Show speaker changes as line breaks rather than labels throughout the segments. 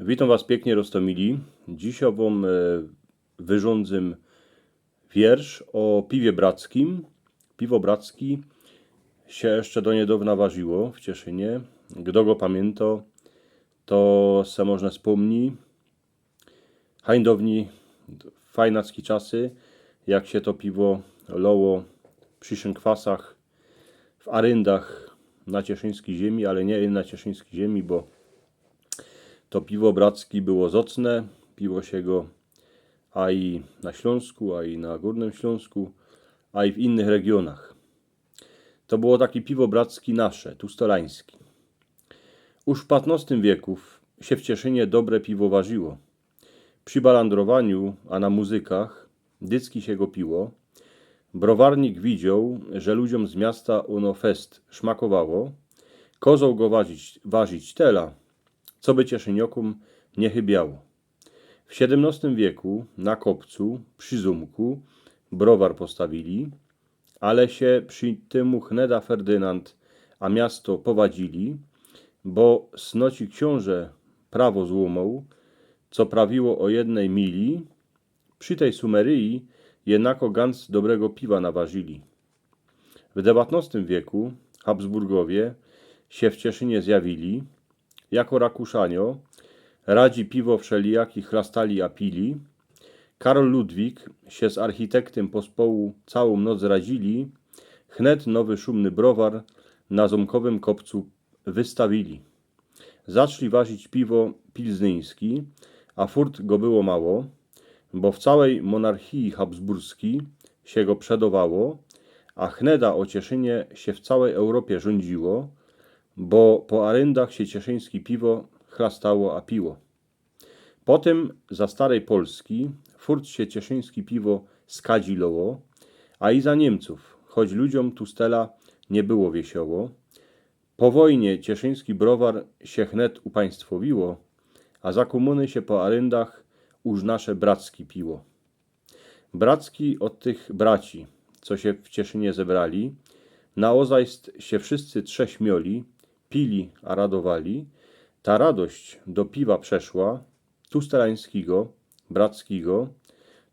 Witam Was pięknie, Rostomili. Dzisiaj Wam wyrządzę wiersz o piwie brackim. Piwo bracki się jeszcze do niedawna ważyło w Cieszynie. Kto go pamięta, to se można wspomni. Hańdowni, fajnackie czasy, jak się to piwo loło przy szynkwasach, w aryndach na cieszyńskiej ziemi, ale nie na cieszyńskiej ziemi, bo to piwo brackie było zacne. Piło się go a i na Śląsku, a i na Górnym Śląsku, a i w innych regionach. To było takie piwo brackie nasze, tustolańskie. Już w XV wieku się w Cieszynie dobre piwo ważyło. Przy balandrowaniu, a na muzykach, dycki się go piło. Browarnik widział, że ludziom z miasta ono fest szmakowało. Kozał go ważyć tela, co by Cieszyniokom nie chybiało. W XVII wieku na kopcu, przy Zumku, browar postawili, ale się przy tymu Hneda Ferdynand, a miasto powadzili, bo snoci książę prawo złomał, co prawiło o 1 mili, przy tej sumeryi jednako ganz dobrego piwa naważyli. W XIX wieku Habsburgowie się w Cieszynie zjawili, jako Rakuszanio, radzi piwo wszelijakich chlastali a pili. Karol Ludwik się z architektem pospołu całą noc radzili. Chnet nowy szumny browar na Ząbkowym kopcu wystawili. Zaczli ważyć piwo pilznyński, a furt go było mało, bo w całej monarchii habsburskiej się go przedowało, a Chneda o Cieszynie się w całej Europie rządziło, bo po aryndach się cieszyńskie piwo chlastało a piło. Potem za starej Polski furt się cieszyńskie piwo skadziloło, a i za Niemców, choć ludziom tustela nie było wiesioło. Po wojnie cieszyński browar się chnet upaństwowiło, a za komuny się po aryndach już nasze bracki piło. Bracki od tych braci, co się w Cieszynie zebrali, naozajst się wszyscy trzech śmioli, pili a radowali. Ta radość do piwa przeszła, tustelańskiego, brackiego,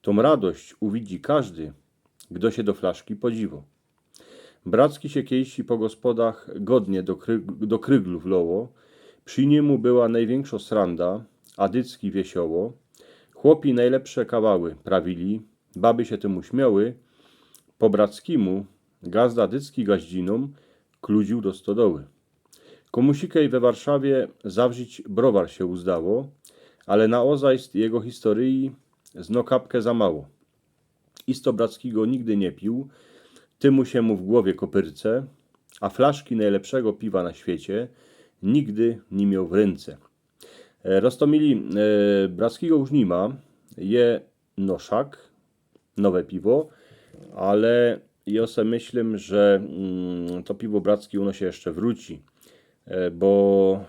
tą radość uwidzi każdy, kto się do flaszki podziwo. Bracki się kiedyś po gospodach godnie do kryglów loło, przy niemu była największa sranda, a dycki wiesioło. Chłopi najlepsze kawały prawili, baby się temu śmiały. Po brackimu gazda dycki gaździnom kludził do stodoły. Komusikej we Warszawie zawrzyć browar się uzdało, ale naozajst jego historii zno kapkę za mało. Isto brackiego nigdy nie pił, tymu się mu w głowie kopyrce, a flaszki najlepszego piwa na świecie nigdy nie miał w ręce. Rostomili, brackiego już nie ma, je noszak, nowe piwo, ale ja se myślę, że to piwo brackie ono się jeszcze wróci, bo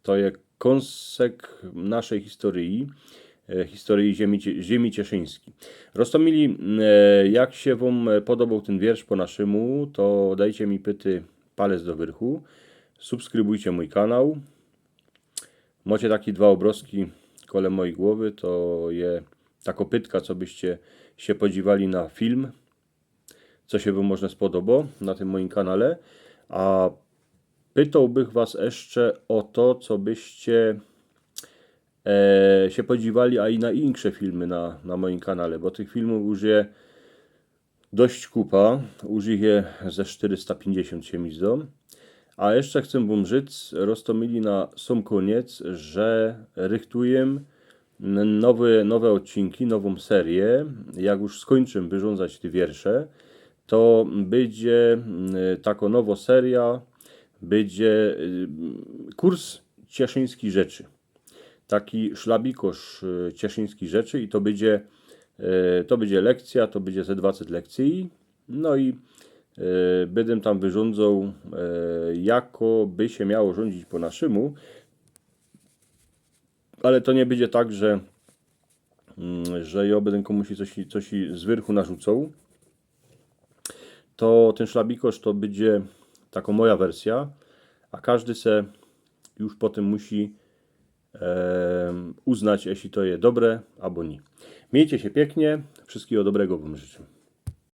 to jest kąsek naszej historii ziemi cieszyńskiej. Rostomili, jak się Wam podobał ten wiersz po naszemu, to dajcie mi pyty palec do wyrchu, subskrybujcie mój kanał. Macie takie dwa obrazki kole mojej głowy, to je ta kopytka, co byście się podziwali na film, co się Wam można spodoba na tym moim kanale. A pytałbym Was jeszcze o to, co byście się podziwali, a i na inne filmy na moim kanale, bo tych filmów już je dość kupa, już ich je ze 450 się mi zdą. A jeszcze chcę Wam rzec, Rostomili, na sam koniec, że rychtuję nowe odcinki, nową serię. Jak już skończę wyrządzać te wiersze, to będzie taka nowa seria, będzie kurs cieszyńskich rzeczy. Taki szlabikosz cieszyńskich rzeczy i to będzie lekcja, to będzie ze 20 lekcji. No i będę tam wyrządzał, jako by się miało rządzić po naszemu, ale to nie będzie tak, że ja będę komuś coś z wyrchu narzucał. To ten szlabikosz to będzie taka moja wersja, a każdy se już potem musi uznać, jeśli to jest dobre albo nie. Miejcie się pięknie, wszystkiego dobrego wam życzę.